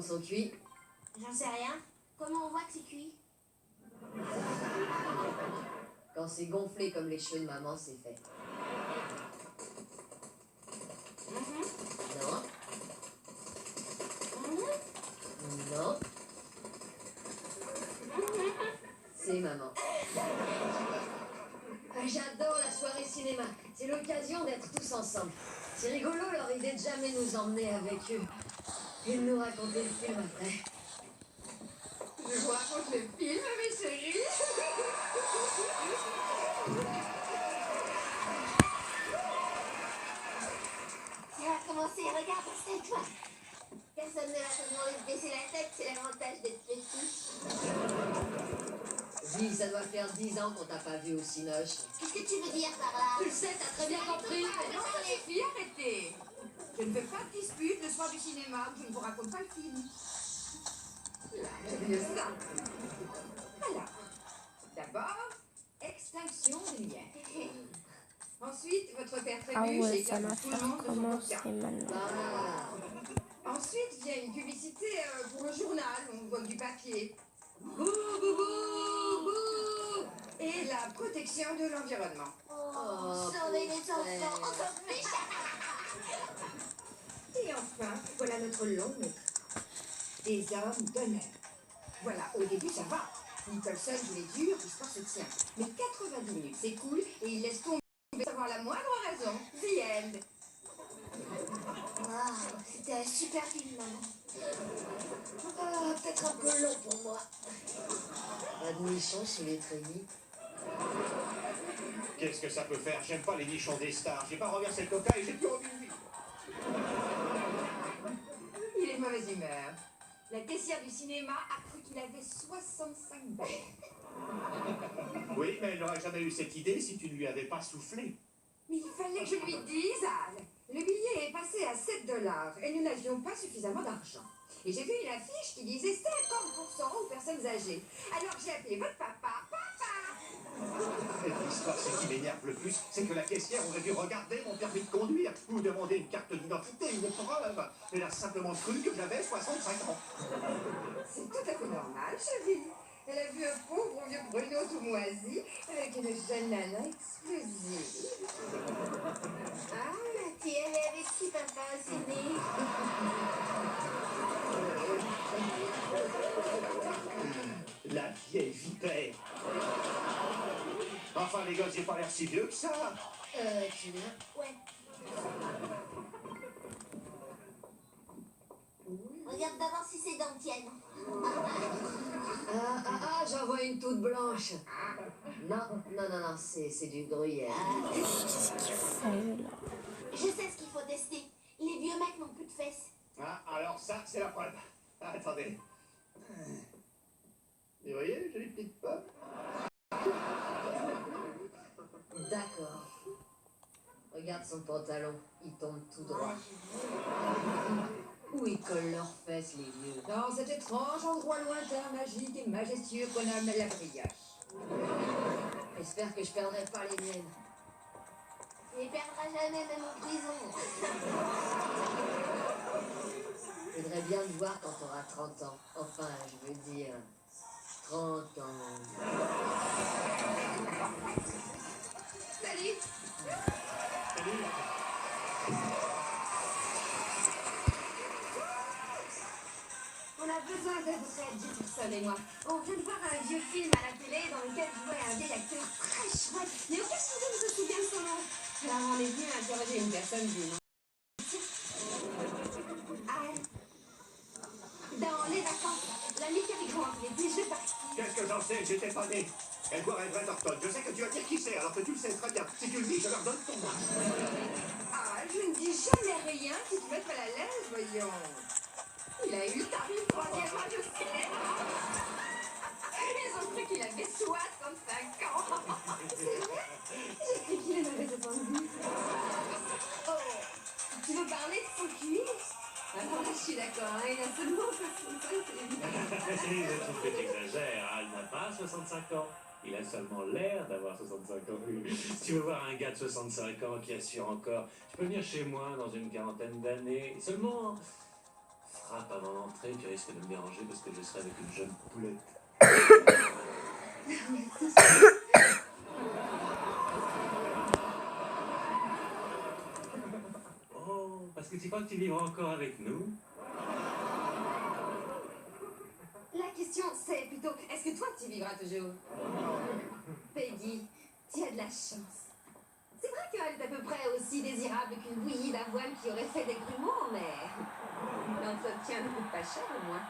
sont cuits? J'en sais rien. Comment on voit que c'est cuit? Quand c'est gonflé comme les cheveux de maman, c'est fait. Non. Non. C'est maman. J'adore la soirée cinéma. C'est l'occasion d'être tous ensemble. C'est rigolo leur idée de jamais nous emmener avec eux. Et de nous raconter le film après. Je vous raconte le film, mes chéris. Ça va commencer, regarde, installe-toi. Personne ne va te demander de baisser la tête, c'est l'avantage d'être petit. Dis, ça doit faire 10 ans qu'on t'a pas vu au Cinoche. Qu'est-ce que tu veux dire par là? Tu le sais, t'as très bien compris. Non, ça suffit, arrêtez. Je ne veux pas de dispute le soir du cinéma, je ne vous raconte pas le film. Là, j'ai vu ça. Alors, d'abord, extinction des lumières. Ensuite, votre père Ah Trébuche ouais, éclate ça tout m'a le monde de son commencé coca. maintenant. Ah. Ensuite vient une publicité pour le journal, on voit du papier. Bouh, bouh, bouh, bouh. Et la protection de l'environnement. Oh, sauver les enfants, encore méchant. Et enfin, voilà notre long métrage. Des hommes d'honneur. Voilà, au début ça va. Nicholson joue les durs, l'histoire se tient. Mais 90 minutes s'écoulent et il laisse tomber sans avoir la moindre raison. The end. Wow, c'était un super film, maman. Ah, peut-être un peu long pour moi. Pas de nichons sous les treillis. Qu'est-ce que ça peut faire? J'aime pas les nichons des stars. J'ai pas renversé le coca et j'ai plus envie de vivre. Il est de mauvaise humeur. La caissière du cinéma a cru qu'il avait 65 balles. Oui, mais elle n'aurait jamais eu cette idée si tu ne lui avais pas soufflé. Mais il fallait que je lui dise, Al. Le billet est passé à 7 $ et nous n'avions pas suffisamment d'argent. Et j'ai vu une affiche qui disait 50% aux personnes âgées. Alors j'ai appelé votre papa. Et l'histoire, ce qui m'énerve le plus, c'est que la caissière aurait dû regarder mon permis de conduire ou demander une carte d'identité, une preuve. Elle a simplement cru que j'avais 65 ans. C'est tout à fait normal, chérie. Elle a vu un pauvre vieux Bruno tout moisi avec une jeune nana explosive. Ah, tu es allé avec qui, papa, au ciné? La vieille vipère. Enfin, les gars, j'ai pas l'air si vieux que ça. Tu viens? Ouais. Regarde d'abord si ses dents tiennent. J'en vois une toute blanche. Non, c'est du gruyère. Qu'est-ce qu'il fait là? Je sais ce qu'il faut tester. Les vieux mecs n'ont plus de fesses. Ah, alors ça, c'est la preuve. Ah, attendez. Vous voyez, j'ai les petites pommes. D'accord. Regarde son pantalon, il tombe tout droit. Où ils collent leurs fesses, les vieux. Dans cet étrange endroit lointain, magique et majestueux qu'on nomme la brioche. J'espère que je perdrai pas les miennes. Tu les perdras jamais, même en prison. Je voudrais bien te voir quand t'auras 30 ans. Enfin, je veux dire, 30 ans. Salut. Salut. On a besoin de vous, Jefferson et moi. On vient de voir un vieux film à la télé dans lequel jouait un vieil acteur très chouette. Mais aucun souvenir ne se souvient de son nom. Alors on est venu interroger une personne du nom. Al. Dans Les Vacances, l'ami Cary Grant, il est déjà parti. Qu'est-ce que j'en sais? J'étais pas né. Edward Everett Horton. Je sais que tu vas dire qui c'est, alors que tu le sais très bien. Si tu le dis, je leur donne ton nom. Ah, je ne dis jamais rien qui te mette mal à l'aise, voyons. Il a eu le tarif troisième rang du cinéma. Ils ont cru qu'il avait 65 ans. C'est vrai? J'ai cru qu'il en avait 70. Oh, tu veux parler de son cuir? Alors là, je suis d'accord, hein, il a seulement 65, c'est évident. Je trouve que tu exagères, hein, il n'a pas 65 ans. Il a seulement l'air d'avoir 65 ans. Si tu veux voir un gars de 65 ans qui assure encore, tu peux venir chez moi dans une quarantaine d'années. Seulement, frappe avant l'entrée, tu risques de me déranger parce que je serai avec une jeune poulette. Oh, parce que tu crois que tu vivras encore avec nous? La question, c'est plutôt, est-ce que toi, tu vivras toujours? Peggy, tu as de la chance. C'est vrai qu'elle est à peu près aussi désirable qu'une bouillie d'avoine qui aurait fait des grumeaux, mais l'entretien ne coûte pas cher au moins.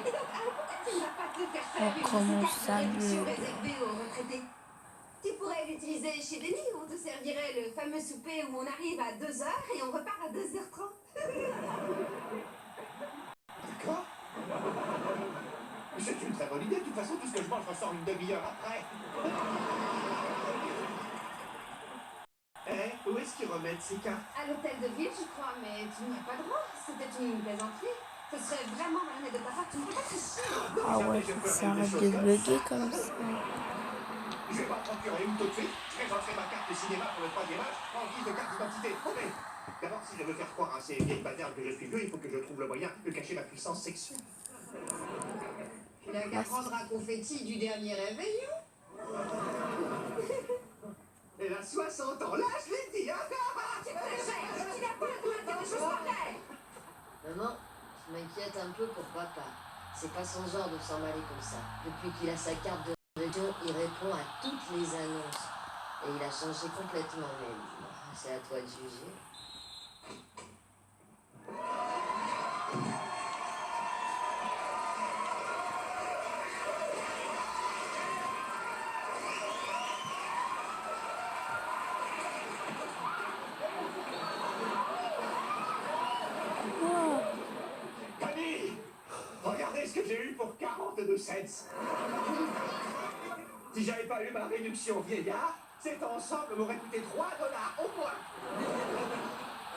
Et donc, alors pourquoi tu ne vas pas te faire faire une comment carte ça, de réduction bleu? réservée aux retraités? Tu pourrais l'utiliser chez Denis, on te servirait le fameux souper où on arrive à 2h et on repart à 2h30. D'accord? C'est une très bonne idée. De toute façon, tout ce que je mange ressort une demi-heure après. Où est-ce qu'ils remettent ces cartes? À l'hôtel de ville, je crois, mais tu n'y as pas droit. C'était une plaisanterie. Ce serait vraiment malhonnête de ta part. Tu ne peux pas tricher. Ah ouais, faut que ça arrête de bugger comme ça. Je vais m'en procurer une tout de suite. Je présenterai ma carte de cinéma pour le 3e âge en guise de carte d'identité. Mais d'abord, si je veux faire croire à ces vieilles bagarres que je suis vieux, il faut que je trouve le moyen de cacher ma puissance sexuelle. Il a qu'à prendre un confetti du dernier réveillon. Elle a 60 ans, là, je l'ai dit, hein. C'est très cher. Tu n'as pas le droit de dire des choses pareilles. Maman, je m'inquiète un peu pour papa. C'est pas son genre de s'emballer comme ça. Depuis qu'il a sa carte de région, il répond à toutes les annonces. Et il a changé complètement même. C'est à toi de juger. Camille, regardez ce que j'ai eu pour 42 cents. Si j'avais pas eu ma réduction vieillard, cet ensemble m'aurait coûté $3 au moins.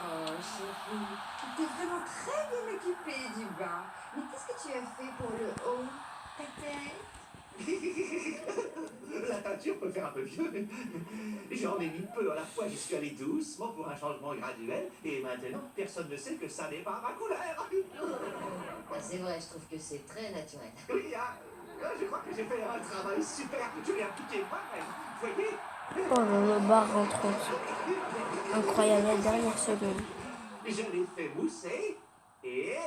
Oh, chérie, tu t'es vraiment très bien occupée du bas. Mais qu'est-ce que tu as fait pour le haut? Ta tête? La teinture peut faire un peu vieux. J'en ai mis peu à la fois, j'y suis allé doucement pour un changement graduel, et maintenant, personne ne sait que ça n'est pas ma couleur. Ah, c'est vrai, je trouve que c'est très naturel. Oui, je crois que j'ai fait un travail super. Je l'ai appliqué moi-même. Vous voyez? Oh le bar rentre en dessous. Incroyable, la dernière seconde. Je l'ai fait mousser, et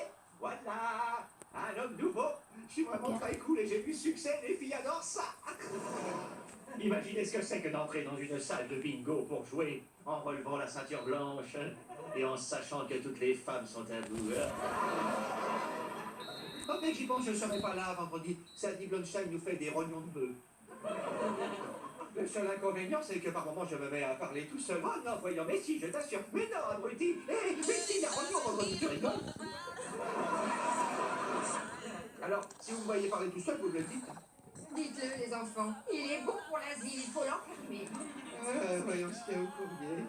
voilà, un homme nouveau. Je suis vraiment très cool et j'ai du succès, les filles adorent ça. Imaginez ce que c'est que d'entrer dans une salle de bingo pour jouer en relevant la ceinture blanche et en sachant que toutes les femmes sont à bout. Oh, mais j'y pense, je ne serai pas là vendredi. Sandy Blonstein nous fait des rognons de bœuf. Le seul inconvénient, c'est que par moments, je me mets à parler tout seul. Oh non, voyons, mais si, je t'assure. Mais non, abruti. Hé, mais si, il y a rognons vendredi, tu rigoles? Alors, si vous me voyez parler tout seul, vous me le dites. Dites-le, les enfants. Il est bon pour l'asile, il faut l'enfermer. Voyons ce qu'il y a au courrier.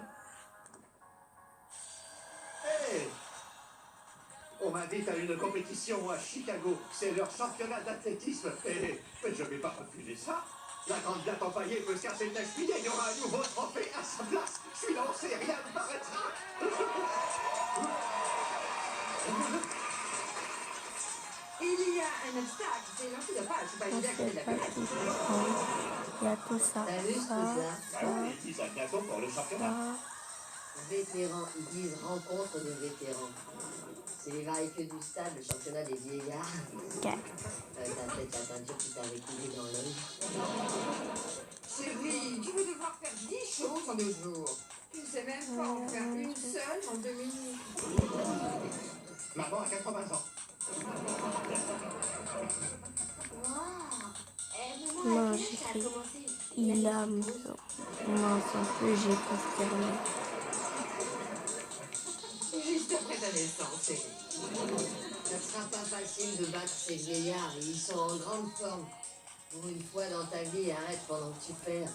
Hé! On m'invite à une compétition à Chicago. C'est leur championnat d'athlétisme. Et je ne vais pas refuser ça. La grande date empaillée peut se casser le juillet. Il y aura un nouveau trophée à sa place. Je suis lancé, rien ne m'arrêtera. Il y a un obstacle, c'est l'antidopage. C'est pas On évident que c'est de sait la pas perte. qui prend. Il y a tout ça, T'as vu tout ça, ça? Ah oui, ils disent à bientôt pour le championnat. ça. Vétérans, ils disent rencontre de vétérans. C'est les variés que du stade, le championnat des vieillards. Ok. T'as peut-être la peinture qui t'a coulé dans l'œil. Chérie, tu vas devoir faire 10 choses en 2 jours. Tu ne sais même pas en faire une seule en 2 minutes. Maman a 80 ans. Non, j'ai fait. Il a maison. Mince, en plus, j'ai confirmé. Juste après ta naissance, chérie. Ça sera pas facile de battre ces vieillards, ils sont en grande forme. Pour une fois dans ta vie, arrête pendant que tu perds.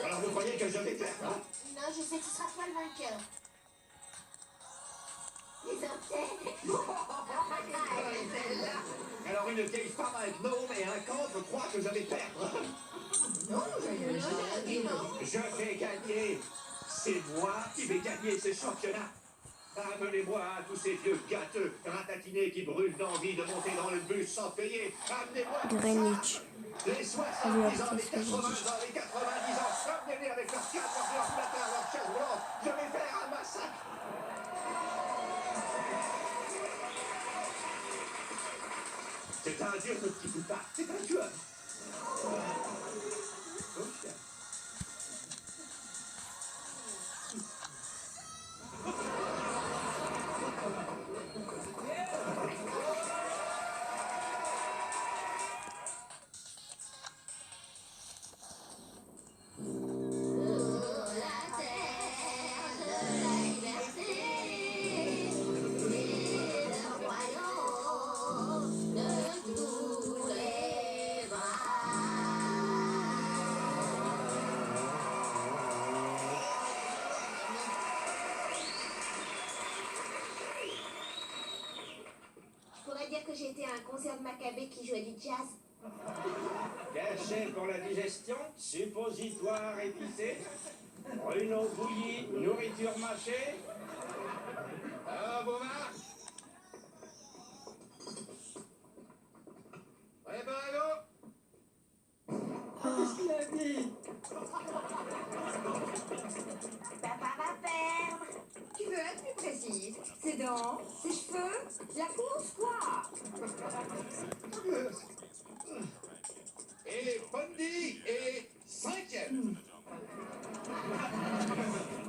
Alors vous croyez que je vais perdre, hein? Non, je sais que ce sera toi le vainqueur. Les antennes. Alors une vieille femme avec gnome et un camp, je crois que je vais perdre. Je vais gagner. C'est moi qui vais gagner ce championnat. Amenez-moi tous ces vieux gâteux, ratatinés qui brûlent d'envie de monter dans le bus sans payer. Amenez-moi tout Greenwich. ça. Les 70 Allez, hop, ans, les qu'est-ce que j'ai 80 dit? ans, les 90 ans, amenez-les avec leurs cadres, leurs ordinateurs, leurs chaises roulantes. Je vais faire un massacre. C'est un dur le petit poupard, c'est un tueur. Oh, chien. La terre de la liberté et le royaume de tous les Je pourrais dire que j'ai été à un concert de Maccabée qui jouait du jazz. Cachet pour la digestion, suppositoire épicé, pruneaux bouillis, nourriture mâchée. Ah, Bovard. Préparez-vous. Qu'est-ce qu'il a dit? Papa va perdre. Tu veux être plus précise? Ses dents? Ses cheveux? La course, quoi? Et Pondy est 5e.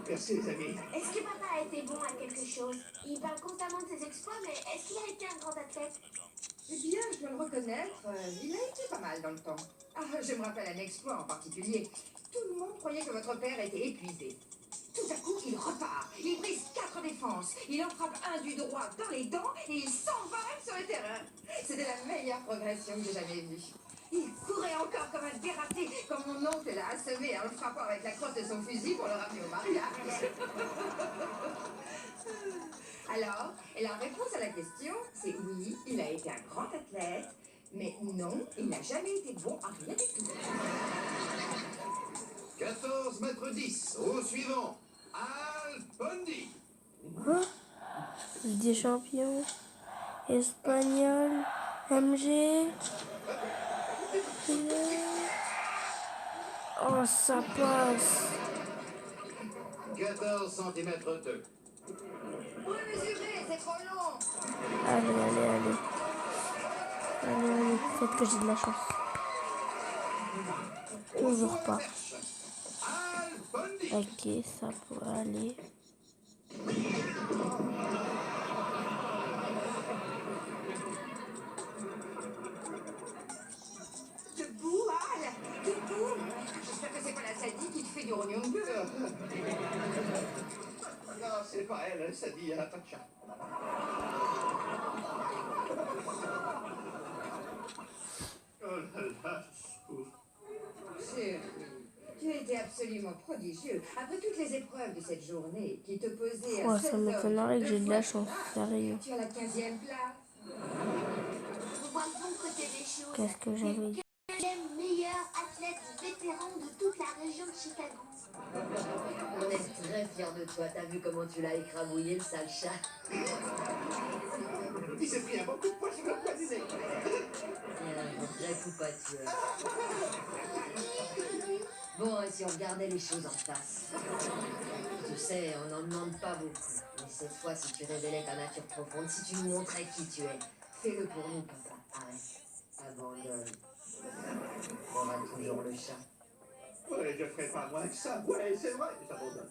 Merci les amis. Est-ce que papa a été bon à quelque chose? Il parle constamment de ses exploits, mais est-ce qu'il a été un grand athlète? Eh bien, je dois le reconnaître, il a été pas mal dans le temps. Ah, je me rappelle un exploit en particulier. Tout le monde croyait que votre père était épuisé. Tout à coup, il repart. Il brise 4 défenses. Il en frappe un du droit dans les dents et il s'envole sur le terrain. C'était la meilleure progression que j'ai jamais vue. Il courait encore comme un dératé quand mon oncle l'a assommé en le frappant avec la crosse de son fusil pour le ramener au mariage. Alors, et la réponse à la question, c'est oui, il a été un grand athlète, mais non, il n'a jamais été bon à rien du tout. 14 mètres 10. Au suivant. Al Pondy. Quoi? Ligue des champions. Espagnol. MG. Oh, ça passe. 14 cm 2. Oui, mesurez, c'est trop long. Allez, allez, allez. Allez, allez. Peut-être que j'ai de la chance. Toujours pas. Al Pondy. Ok, ça peut aller. Debout, Al, debout. J'espère que c'est pas la Sadie qui te fait du rognon de bœuf. Non, c'est pas elle, ça dit, elle a pas de chat. Oh là là, ouf. Chérie, tu as été absolument prodigieux. Après toutes les épreuves de cette journée qui t'opposaient à Ouais, 16 ça hommes m'étonnerait que de j'ai de la fois chance, plus sérieux. tu as la 15e place. Faut voir le bon côté des choses. Qu'est-ce que j'avais dit? Le meilleur athlète vétéran de toute la région de Chicago. On est très fiers de toi. T'as vu comment tu l'as écrabouillé, le sale chat? Il s'est pris un bon coup de poing sur le poids du nez. Et un vrai coup pas tueur. Bon, et si on regardait les choses en face? Tu sais, on n'en demande pas beaucoup. Mais cette fois, si tu révélais ta nature profonde, si tu nous montrais qui tu es, fais-le pour nous, papa. Arrête. Abandonne. On aura toujours le chat. Ouais, je ferai pas moins que ça. Ouais, c'est vrai, j'abandonne.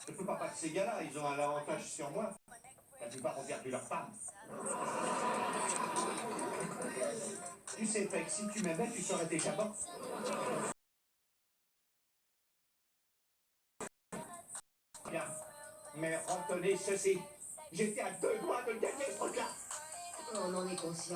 Je peux pas passer ces gars-là, ils ont un avantage sur moi. La plupart ont perdu leur femme. Tu sais, Peck, si tu m'aimais, tu serais déjà mort. Bien. Mais retenez ceci. J'étais à 2 doigts de gagner ce truc-là. On en est conscient.